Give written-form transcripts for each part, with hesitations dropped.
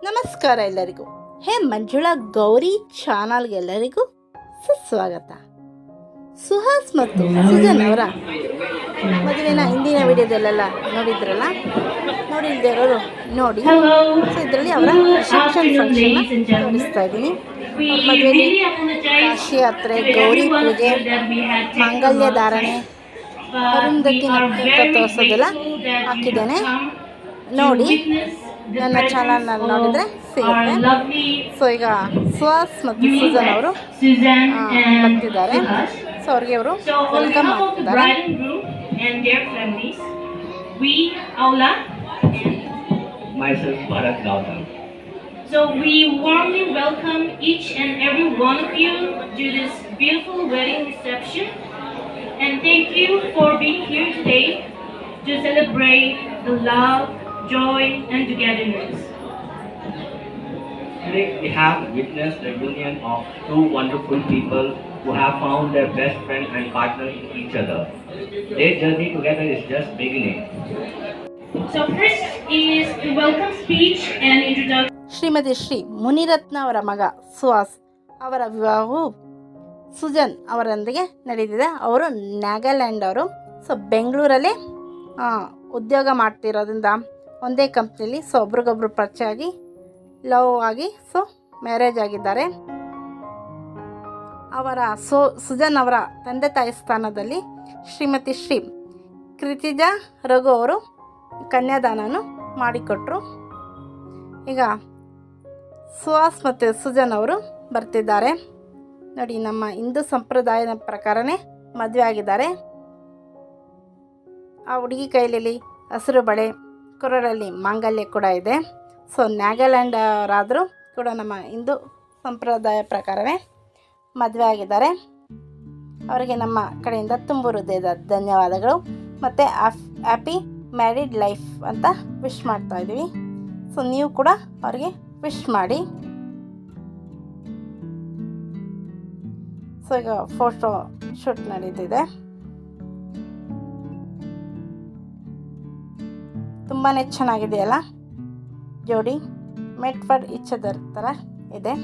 ನಮಸ್ಕಾರ ಎಲ್ಲರಿಗೂ. ಹೇ ಮಂಜುಳಾ ಗೌರಿ ಚಾನಲ್ಗೆ ಎಲ್ಲರಿಗೂ ಸುಸ್ವಾಗತ. ಸುಹಾಸ್ ಮತ್ತು ಸುಜನ್ ಅವರ ಮದುವೆನ ಹಿಂದಿನ ವಿಡಿಯೋದಲ್ಲೆಲ್ಲ ನೋಡಿದ್ರಲ್ಲ, ನೋಡಿಲ್ದೇ ಇರೋರು ನೋಡಿ. ಸೊ ಇದರಲ್ಲಿ ಅವರ ರಿಸೆಪ್ಷನ್ ಫಂಕ್ಷನ್ ತೋರಿಸ್ತಾ ಇದ್ದೀನಿ. ಅವ್ರ ಮದುವೆಯಲ್ಲಿ ಕಾಶಿ ಯಾತ್ರೆ, ಗೌರಿ ಪೂಜೆ, ಮಾಂಗಲ್ಯ ಧಾರಣೆ, ಅರುಂಧತಿ ನಕ್ಷತ್ರ ತೋರಿಸೋದೆಲ್ಲ ಹಾಕಿದ್ದೇನೆ ನೋಡಿ. ನನ್ನ ಚಾನಲ್ನಲ್ಲಿ ನೋಡಿದರೆ ಸಿಗುತ್ತೆ. ಸೊ ಈಗ ಸುಹಾಸ್ ಮತ್ತು ಸುಜನ್ ಅವರು ಬರ್ತಿದ್ದಾರೆ. ಸೊ ಅವ್ರಿಗೆ ಅವರು ವೆಲ್ಕಮ್ ಮಾಡ್ತಿದ್ದಾರೆ. So we warmly welcome each and every one of you to this beautiful wedding reception, and thank you for being here today to celebrate the love, joy and togetherness. Today we have witnessed the union of two wonderful people who have found their best friend and partner in each other. Their journey together is just beginning. So first is the welcome speech and introduction. Shrimati Shri Munirathna ಅವರ ಮಗ ಸುಹಾಸ್ ಅವರ ವಿವಾಹವು ಸುಜನ್ ಅವರೊಂದಿಗೆ ನಡೆದಿದೆ. ಅವರು ನಾಗಾಲ್ಯಾಂಡ್ ಅವರು. So ಬೆಂಗಳೂರಲ್ಲಿ ಉದ್ಯೋಗ ಮಾಡ್ತಿರೋದ್ರಿಂದ ಒಂದೇ ಕಂಪ್ನಿಲಿ ಸೊ ಒಬ್ರಿಗೊಬ್ರು ಪರಿಚಯ ಆಗಿ ಲವ್ ಆಗಿ ಸೊ ಮ್ಯಾರೇಜ್ ಆಗಿದ್ದಾರೆ. ಅವರ ಸುಜನ್ ಅವರ ತಂದೆ ತಾಯಿ ಸ್ಥಾನದಲ್ಲಿ ಶ್ರೀಮತಿ ಶ್ರೀ ಕೃತಿಜಾ ರಘು ಅವರು ಕನ್ಯಾದಾನವನ್ನು ಮಾಡಿಕೊಟ್ರು. ಈಗ ಸುಹಾಸ್ ಮತ್ತು ಸುಜನ್ ಅವರು ಬರ್ತಿದ್ದಾರೆ ನೋಡಿ. ನಮ್ಮ ಹಿಂದೂ ಸಂಪ್ರದಾಯದ ಪ್ರಕಾರನೇ ಮದುವೆ ಆಗಿದ್ದಾರೆ. ಆ ಹುಡುಗಿ ಕೈಲಿ ಹಸಿರು ಬಳೆ, ಕೊರಳಲ್ಲಿ ಮಾಂಗಲ್ಯ ಕೂಡ ಇದೆ. ಸೊ ನಾಗಾಲ್ಯಾಂಡ್ ಅವರಾದರೂ ಕೂಡ ನಮ್ಮ ಹಿಂದೂ ಸಂಪ್ರದಾಯ ಪ್ರಕಾರವೇ ಮದುವೆ ಆಗಿದ್ದಾರೆ. ಅವರಿಗೆ ನಮ್ಮ ಕಡೆಯಿಂದ ತುಂಬ ಹೃದಯದ ಧನ್ಯವಾದಗಳು ಮತ್ತು ಹ್ಯಾಪಿ ಮ್ಯಾರಿಡ್ ಲೈಫ್ ಅಂತ ವಿಶ್ ಮಾಡ್ತಾ ಇದ್ದೀವಿ. ಸೊ ನೀವು ಕೂಡ ಅವರಿಗೆ ವಿಶ್ ಮಾಡಿ. ಸೊ ಈಗ ಫೋಟೋ ಶೂಟ್ ನಡೀತಿದೆ. ತುಂಬಾ ಚೆನ್ನಾಗಿದೆಯಲ್ಲ ಜೋಡಿ. ಮೇಡ್ ಫಾರ್ ಈಚ್ ಅದರ್ ಥರ ಇದೆ.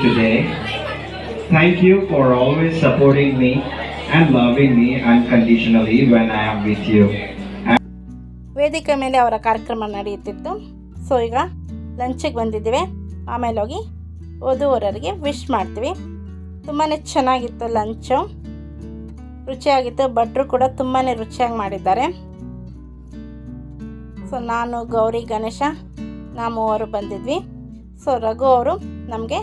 Today, thank you for always supporting me and loving me unconditionally when I am with you. ವೇದಿಕೆ ಮೇಲೆ ಅವರ ಕಾರ್ಯಕ್ರಮ ನಡೆಯುತ್ತಿತ್ತು. ಸೊ ಈಗ ಲಂಚಿಗೆ ಬಂದಿದ್ದೀವಿ. ಆಮೇಲೆ ಹೋಗಿ ವಧುವರರಿಗೆ ವಿಶ್ ಮಾಡ್ತೀವಿ. ತುಂಬಾ ಚೆನ್ನಾಗಿತ್ತು ಲಂಚು, ರುಚಿಯಾಗಿತ್ತು. ಭಟ್ರು ಕೂಡ ತುಂಬಾ ರುಚಿಯಾಗಿ ಮಾಡಿದ್ದಾರೆ. ಸೊ ನಾನು, ಗೌರಿ, ಗಣೇಶ ನಾವು ಮೂವರು ಬಂದಿದ್ವಿ. ಸೊ ರಘು ಅವರು ನಮಗೆ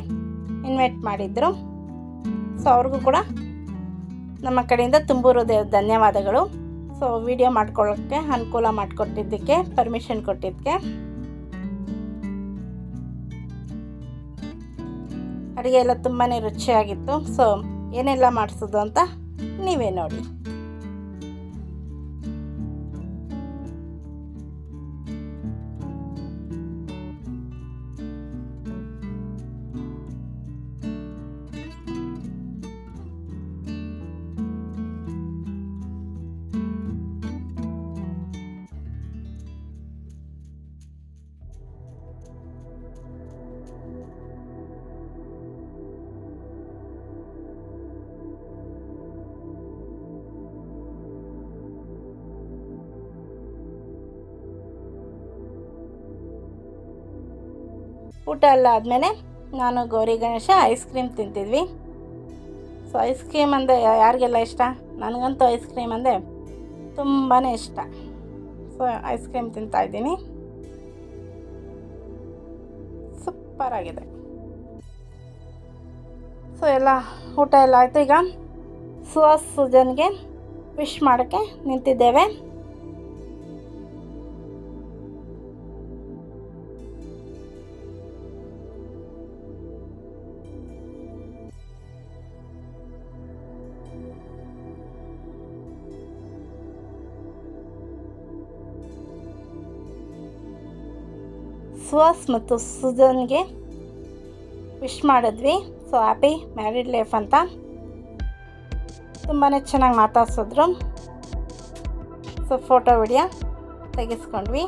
ಇನ್ವೈಟ್ ಮಾಡಿದ್ರು. ಸೊ ಅವ್ರಿಗೂ ಕೂಡ ನಮ್ಮ ಕಡೆಯಿಂದ ತುಂಬ ಹೃದಯದ ಧನ್ಯವಾದಗಳು. ಸೊ ವಿಡಿಯೋ ಮಾಡ್ಕೊಳ್ಳೋಕ್ಕೆ ಅನುಕೂಲ ಮಾಡಿಕೊಟ್ಟಿದ್ದಕ್ಕೆ, ಪರ್ಮಿಷನ್ ಕೊಟ್ಟಿದ್ದಕ್ಕೆ. ಅಡುಗೆ ಎಲ್ಲ ತುಂಬಾ ರುಚಿಯಾಗಿತ್ತು. ಸೊ ಏನೆಲ್ಲ ಮಾಡಿಸೋದು ಅಂತ ನೀವೇ ನೋಡಿ. ಊಟ ಎಲ್ಲ ಆದಮೇಲೆ ನಾನು, ಗೌರಿ, ಗಣೇಶ ಐಸ್ ಕ್ರೀಮ್ ತಿಂತಿದ್ವಿ. ಸೊ ಐಸ್ ಕ್ರೀಮ್ ಅಂದರೆ ಯಾರಿಗೆಲ್ಲ ಇಷ್ಟ? ನನಗಂತೂ ಐಸ್ ಕ್ರೀಮ್ ಅಂದರೆ ತುಂಬಾ ಇಷ್ಟ. ಸೊ ಐಸ್ ಕ್ರೀಮ್ ತಿಂತಾಯಿದ್ದೀನಿ. ಸೂಪರಾಗಿದೆ. ಸೊ ಎಲ್ಲ ಊಟ ಎಲ್ಲ ಆಯಿತು. ಈಗ ಸುಹಾಸ್ ಸುಜನ್ಗೆ ವಿಶ್ ಮಾಡೋಕ್ಕೆ ನಿಂತಿದ್ದೇವೆ. ಸುಹಾಸ್ ಮತ್ತು ಸುಜನ್ಗೆ ವಿಶ್ ಮಾಡಿದ್ವಿ. ಸೊ ಹ್ಯಾಪಿ ಮ್ಯಾರಿಡ್ ಲೈಫ್ ಅಂತ ತುಂಬಾ ಚೆನ್ನಾಗಿ ಮಾತಾಡ್ಸಿದ್ರು. ಸೊ ಫೋಟೋ ವಿಡಿಯೋ ತೆಗೆಸ್ಕೊಂಡ್ವಿ.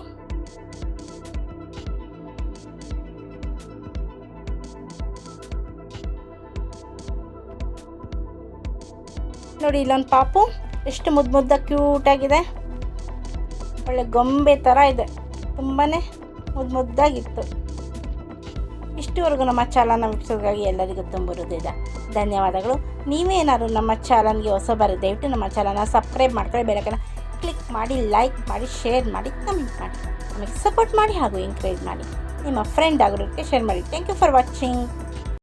ನೋಡಿ ಇಲ್ಲೊಂದು ಪಾಪು ಎಷ್ಟು ಮುದ್ದು ಕ್ಯೂಟಾಗಿದೆ, ಒಳ್ಳೆ ಗೊಂಬೆ ಥರ ಇದೆ, ತುಂಬಾ ಮುದ್ದಾಗಿತ್ತು. ಇಷ್ಟುವರೆಗೂ ನಮ್ಮ ಚಾನಲ್ನ ವೀಕ್ಷಿಸೋದಕ್ಕಾಗಿ ಎಲ್ಲರಿಗೂ ತುಂಬ ಹೃದಯದ ಧನ್ಯವಾದಗಳು. ನೀವೇನಾದ್ರು ನಮ್ಮ ಚಾನಲ್ಗೆ ಹೊಸಬರು ದಯವಿಟ್ಟು ನಮ್ಮ ಚಾನಲ್ನ ಸಬ್ಸ್ಕ್ರೈಬ್ ಮಾಡ್ಕೊಳ್ಳಿ, ಬೆಲ್ಲೈಕನ್ನ ಕ್ಲಿಕ್ ಮಾಡಿ, ಲೈಕ್ ಮಾಡಿ, ಶೇರ್ ಮಾಡಿ, ಕಮೆಂಟ್ ಮಾಡಿ, ನಮಗೆ ಸಪೋರ್ಟ್ ಮಾಡಿ ಹಾಗೂ ಎಂಕರೇಜ್ ಮಾಡಿ. ನಿಮ್ಮ ಫ್ರೆಂಡ್ ಆಗಿರೋದಕ್ಕೆ ಶೇರ್ ಮಾಡಿ. Thank you for watching.